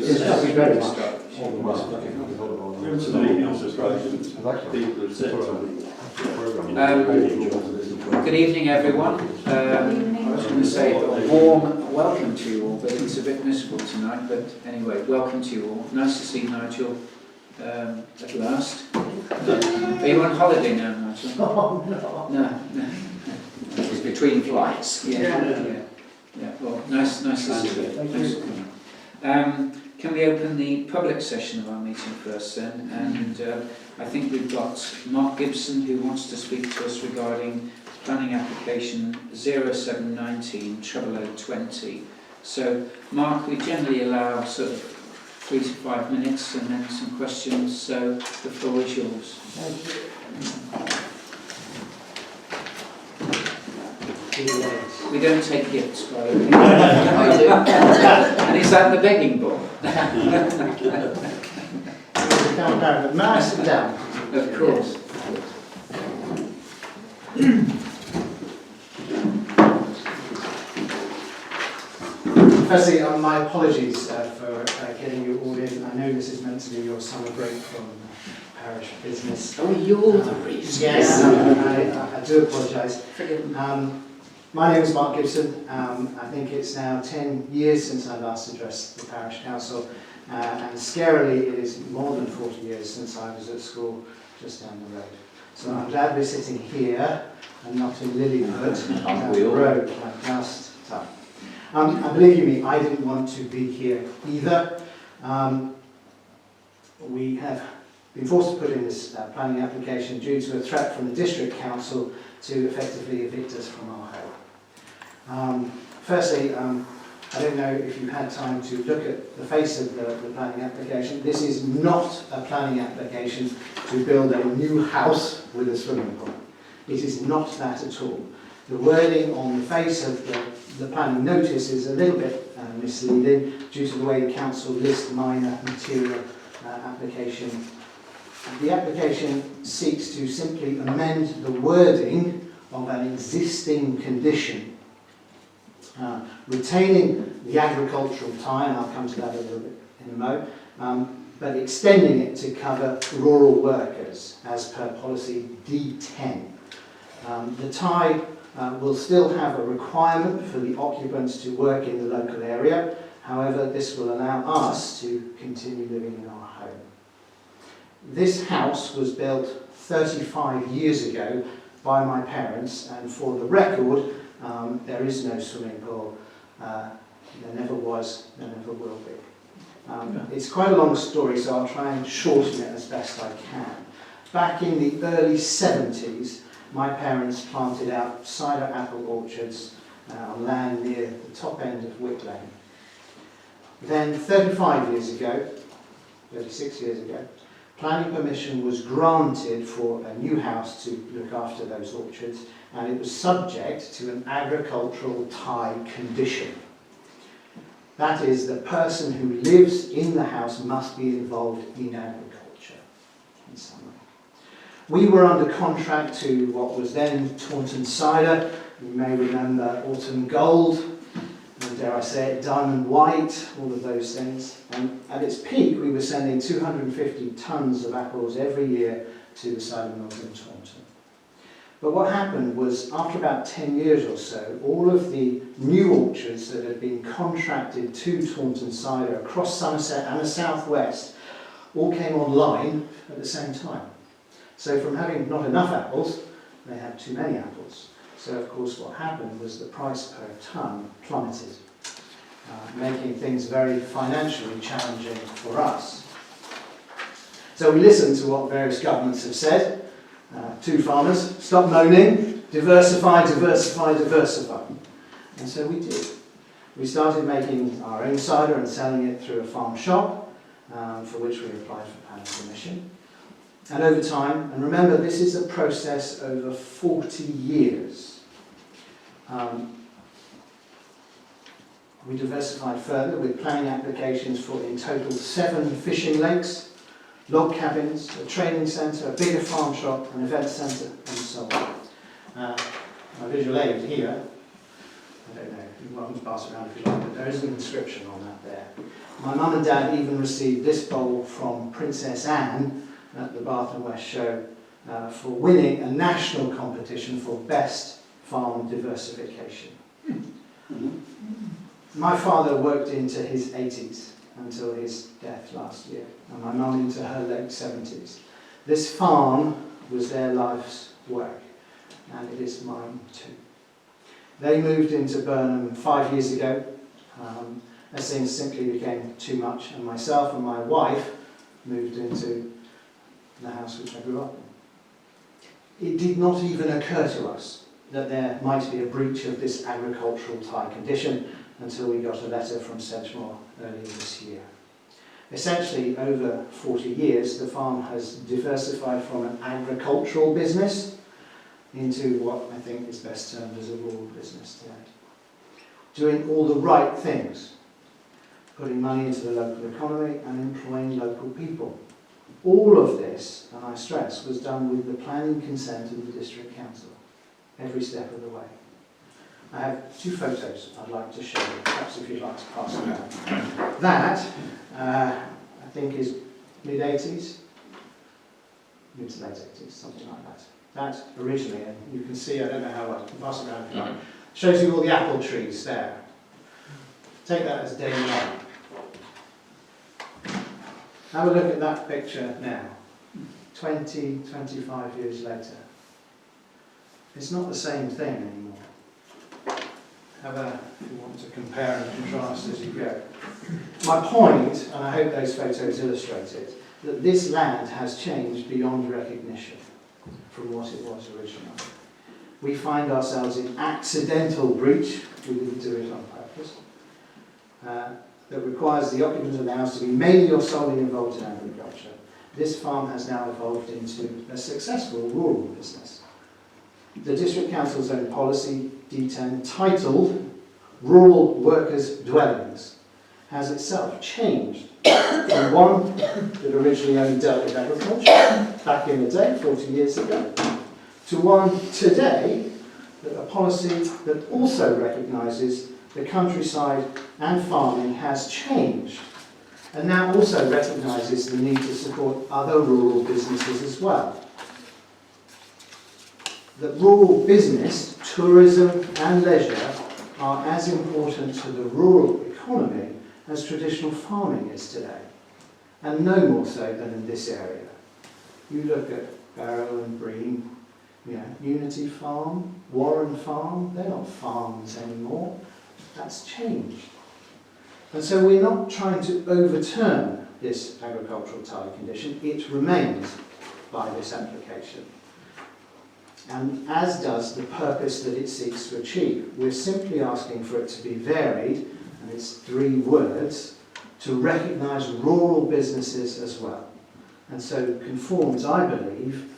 It's just very much. Good evening, everyone. I was going to say a warm welcome to you all, but it's a bit miserable tonight. But anyway, welcome to you all. Nice to see Nigel at last. Are you on holiday now, Nigel? Oh, no. No. It's between flights. Yeah. Well, nice to see you. Thanks for coming. Can we open the public session of our meeting first then? And I think we've got Mark Gibson who wants to speak to us regarding planning application 0719 0020. So Mark, we generally allow sort of 3 to 5 minutes and then some questions, so the floor is yours. Thank you. We don't take gifts, by the way. I do. And is that the begging bowl? May I sit down? Of course. Firstly, my apologies for getting you all in. I know this is meant to be your summer break from parish business. Oh, you're the reason. Yes, I do apologise. My name is Mark Gibson. I think it's now 10 years since I last addressed the parish council, and scarily it is more than 40 years since I was at school just down the road. So I'm glad we're sitting here and not in Lilywood down the road like last time. And believe you me, I didn't want to be here either. We have been forced to put in this planning application due to a threat from the district council to effectively evict us from our home. Firstly, I don't know if you've had time to look at the face of the planning application. This is not a planning application to build a new house with a swimming pool. It is not that at all. The wording on the face of the planning notice is a little bit misleading due to the way the council lists minor material application. The application seeks to simply amend the wording of an existing condition, retaining the agricultural tie, and I'll come to that a little bit in a moment, but extending it to cover rural workers as per policy D10. The tie will still have a requirement for the occupants to work in the local area. However, this will allow us to continue living in our home. This house was built 35 years ago by my parents, and for the record, there is no swimming pool. There never was, there never will be. It's quite a long story, so I'll try and shorten it as best I can. Back in the early 70s, my parents planted out cider apple orchards on land near the top end of Wick Lane. Then 35 years ago, 36 years ago, planning permission was granted for a new house to look after those orchards, and it was subject to an agricultural tie condition. That is, the person who lives in the house must be involved in agriculture in some way. We were under contract to what was then Taunton Cider. You may remember Autumn Gold, and dare I say it, Diamond White, all of those things. And at its peak, we were sending 250 tonnes of apples every year to the cider mills in Taunton. But what happened was, after about 10 years or so, all of the new orchards that had been contracted to Taunton Cider across Somerset and the southwest all came online at the same time. So from having not enough apples, they had too many apples. So of course what happened was the price per tonne plummeted, making things very financially challenging for us. So we listened to what various governments have said to farmers: stop moaning, diversify, diversify, diversify. And so we did. We started making our own cider and selling it through a farm shop, for which we applied for planning permission. And over time, and remember this is a process over 40 years, we diversified further with planning applications for in total 7 fishing lakes, log cabins, a training centre, a bigger farm shop, an event centre, and so on. My visual aid here, I don't know, you want to pass around if you like, but there is an inscription on that there. My mum and dad even received this bowl from Princess Anne at the Bath and West Show for winning a national competition for best farm diversification. My father worked into his 80s until his death last year, and my mum into her late 70s. This farm was their life's work, and it is mine too. They moved into Burnham 5 years ago, as things simply became too much, and myself and my wife moved into the house which I grew up in. It did not even occur to us that there might be a breach of this agricultural tie condition until we got a letter from Sedgemoor earlier this year. Essentially, over 40 years, the farm has diversified from an agricultural business into what I think is best termed as a rural business today. Doing all the right things, putting money into the local economy and employing local people. All of this, and I stress, was done with the planning consent of the District Council, every step of the way. I have 2 photos I'd like to show you, perhaps if you'd like to pass them down. That, I think, is mid-80s, mid to late 80s, something like that. That originally, and you can see, I don't know how well, pass it around if you like, shows you all the apple trees there. Take that as day one. Have a look at that picture now, 20, 25 years later. It's not the same thing anymore. Have a, if you want to compare and contrast as you go. My point, and I hope those photos illustrate it, that this land has changed beyond recognition from what it was originally. We find ourselves in accidental breach, we didn't do it on purpose, that requires the occupant of the house to be mainly or solely involved in agriculture. This farm has now evolved into a successful rural business. The District Council's own policy, D10, titled Rural Workers' Dwellings, has itself changed from one that originally only dealt with agriculture back in the day, 40 years ago, to one today, that a policy that also recognises the countryside and farming has changed, and now also recognises the need to support other rural businesses as well. That rural business, tourism and leisure are as important to the rural economy as traditional farming is today, and no more so than in this area. You look at Barrow and Bream, Unity Farm, Warren Farm, they're not farms anymore. That's changed. And so we're not trying to overturn this agricultural tie condition, it remains by this application. And as does the purpose that it seeks to achieve. We're simply asking for it to be varied, and it's 3 words, to recognise rural businesses as well. And so conforms, I believe,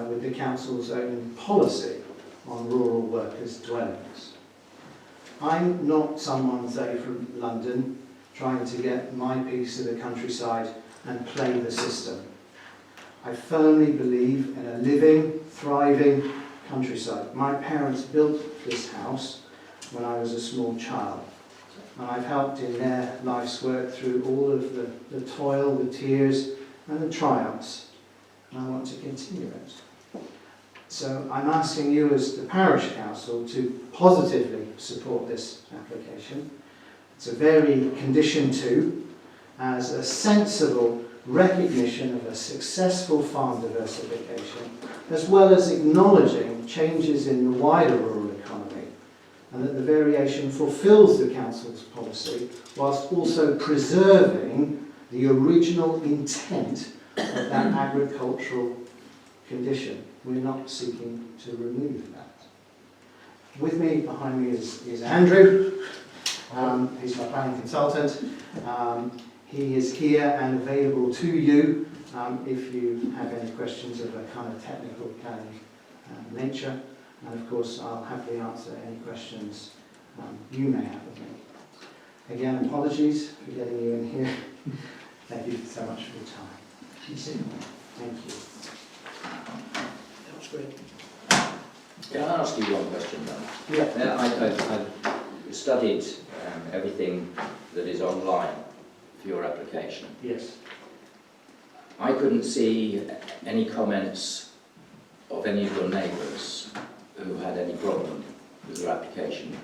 with the Council's own policy on rural workers' dwellings. I'm not someone, say, from London, trying to get my piece of the countryside and play the system. I firmly believe in a living, thriving countryside. My parents built this house when I was a small child, and I've helped in their life's work through all of the toil, the tears and the triumphs, and I want to continue it. So I'm asking you as the Parish Council to positively support this application. It's a very condition 2 as a sensible recognition of a successful farm diversification, as well as acknowledging changes in the wider rural economy, and that the variation fulfills the Council's policy whilst also preserving the original intent of that agricultural condition. We're not seeking to remove that. With me, behind me, is Andrew. He's my planning consultant. He is here and available to you if you have any questions of a kind of technical planning nature. And of course, I'll happily answer any questions you may have of me. Again, apologies for getting you in here. Thank you so much for your time. Thank you. That was great. Can I ask you one question then? Yeah. I've studied everything that is online for your application. Yes. I couldn't see any comments of any of your neighbours who had any problem with your application.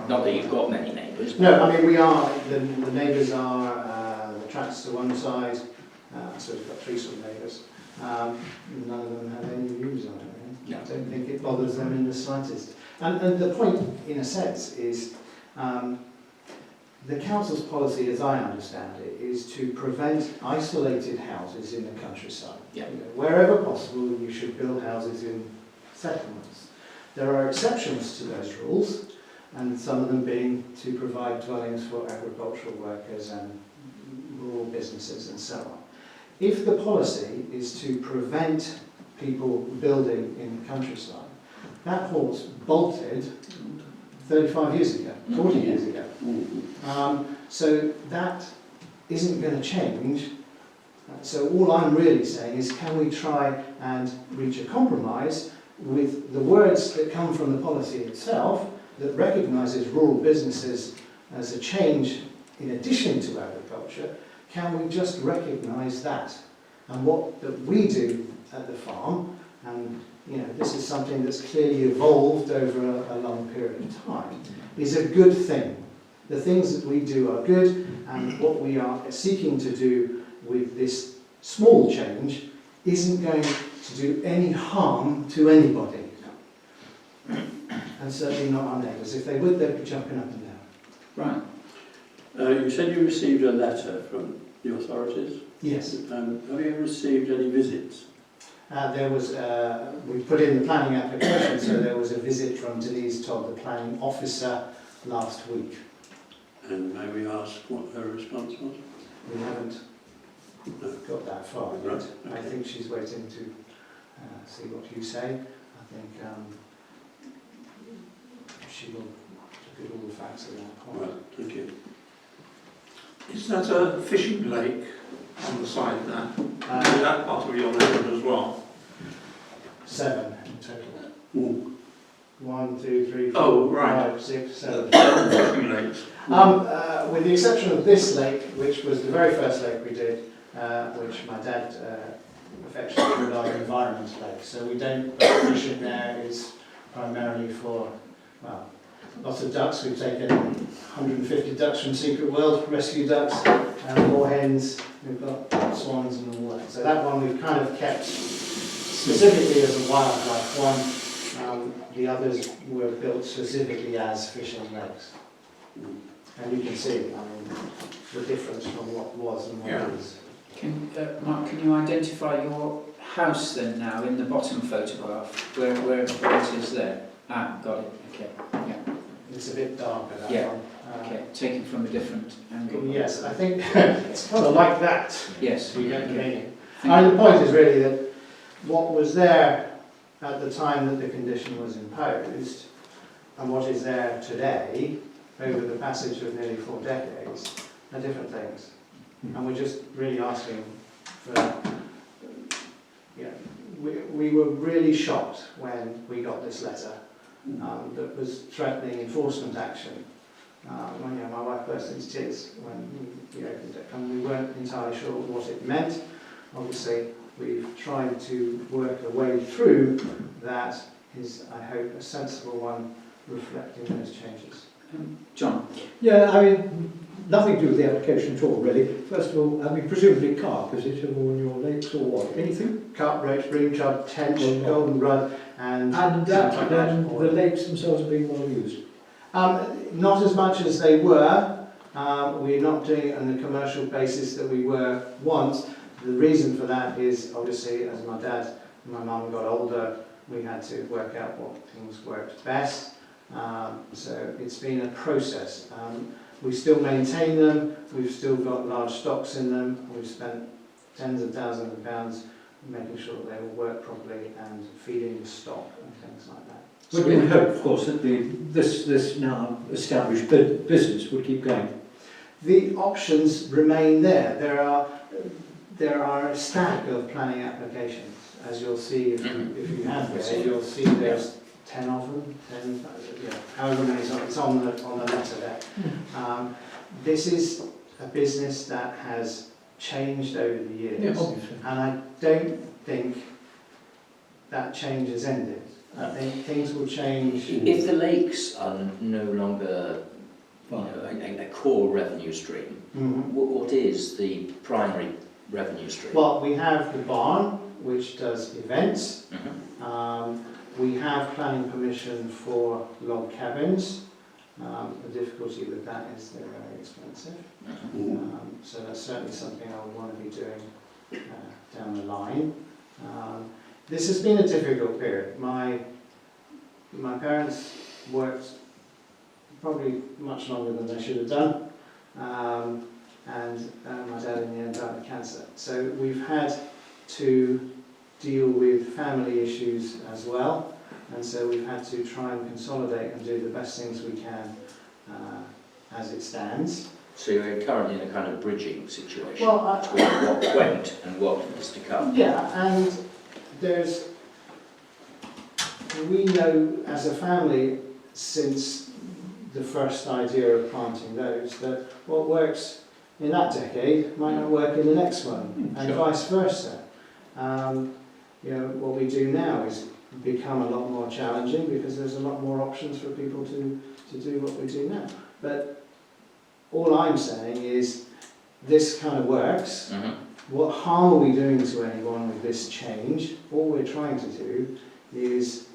Not that you've got many neighbours. No, I mean, we are, the neighbours are, the tracks to one side, so we've got 3 sort of neighbours. None of them have any views on it. No. I don't think it bothers them in the slightest. And the point, in a sense, is the council's policy, as I understand it, is to prevent isolated houses in the countryside. Yeah. You know, wherever possible, you should build houses in settlements. There are exceptions to those rules, and some of them being to provide dwellings for agricultural workers and rural businesses and so on. If the policy is to prevent people building in the countryside, that horse bolted 35 years ago, 40 years ago. So that isn't going to change. So all I'm really saying is, can we try and reach a compromise with the words that come from the policy itself that recognises rural businesses as a change in addition to agriculture? Can we just recognise that? And what that we do at the farm, and you know, this is something that's clearly evolved over a long period of time, is a good thing. The things that we do are good, and what we are seeking to do with this small change isn't going to do any harm to anybody. And certainly not our neighbours. If they would, they'd be jumping up and down. Right. You said you received a letter from the authorities. Yes. Have you received any visits? There was, we put in the planning application, so there was a visit from Denise Todd, the planning officer, last week. And may we ask what her response was? We haven't got that far yet. Right, I okay. think she's waiting to see what you say. I think she will look at all the facts at that point. Right, thank you. Is that a fishing lake on the side there? Is that part of your neighbourhood as well? 7 in total. Mm. 1, 2, 3, 4, Oh, right. 5, 6, 7. Fishing lakes. With the exception of this lake, which was the very first lake we did, which my dad affectionately called our environment lake. So we don't put fish in there. It's primarily for, well, lots of ducks. We've taken 150 ducks from Secret World, rescue ducks, and 4 hens. We've got swans and all that. So that one we've kind of kept specifically as a wildlife one. The others were built specifically as fishing lakes. And you can see, I mean, the difference from what was and what is. Mark, can you identify your house then now in the bottom photograph? Where it is there? Ah, got it. Okay. Yeah. It's a bit darker, that Yeah. one. Okay. Taken from a different angle. Yes, I think it's kind of like that. Yes. You get the Okay. meaning. Thank And you. the point is really that what was there at the time that the condition was imposed, and what is there today, over the passage of nearly 4 decades, are different things. And we're just really asking for, you know, we were really shocked when we got this letter that was threatening enforcement action. When, you know, my wife burst into tears when we opened it, and we weren't entirely sure what it meant. Obviously, we've tried to work a way through that is, I hope, a sensible one reflecting those changes. John? Yeah, I mean, nothing to do with the application at all, really. First of all, I mean, presumably carp, is it all in your lakes or what? Anything? Carp, roach, bream chub, tench, Oh, no. golden rudd, and that, then the lakes themselves are being well used? not as much as they were. We're not doing it on the commercial basis that we were once. The reason for that is, obviously, as my dad and my mum got older, we had to work out what things worked best. So it's been a process. We still maintain them, we've still got large stocks in them, we've spent tens of thousands of pounds making sure that they all work properly and feeding the stock and things like that. Would we hope, of course, that this now established business would keep going? The options remain there. There are a stack of planning applications, as you'll see if you have there. You'll see there's 10 of them, 10, however many, it's on the letter there. This is a business that has changed over the years. Yeah, obviously. And I don't think that change has ended. I think things will change. If the lakes are no longer, you know, a core revenue stream, Mhm. what is the primary revenue stream? Well, we have the barn, which does events. Mhm. We have planning permission for log cabins. The difficulty with that is they're very expensive. Mhm. So that's certainly something I would want to be doing down the line. This has been a difficult period. My parents worked probably much longer than they should have done, and my dad in the end died of cancer. So we've had to deal with family issues as well, and so we've had to try and consolidate and do the best things we can as it stands. So you're currently in a kind of bridging situation Well, between what went and what is to come. Yeah, and we know as a family since the first idea of planting those that what works in that decade might not work in the next one, and Sure. vice versa. You know, what we do now is become a lot more challenging because there's a lot more options for people to do what we do now. But all I'm saying is this kind of works. Mhm. What harm are we doing to anyone with this change? All we're trying to do is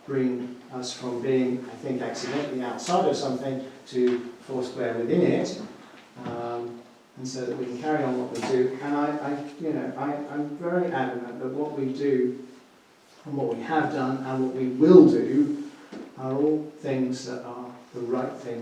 bring us from being, I think, accidentally outside of something to foursquare within it, and so that we can carry on what we do. And I'm very adamant that what we do and what we have done and what we will do are all things that are the right things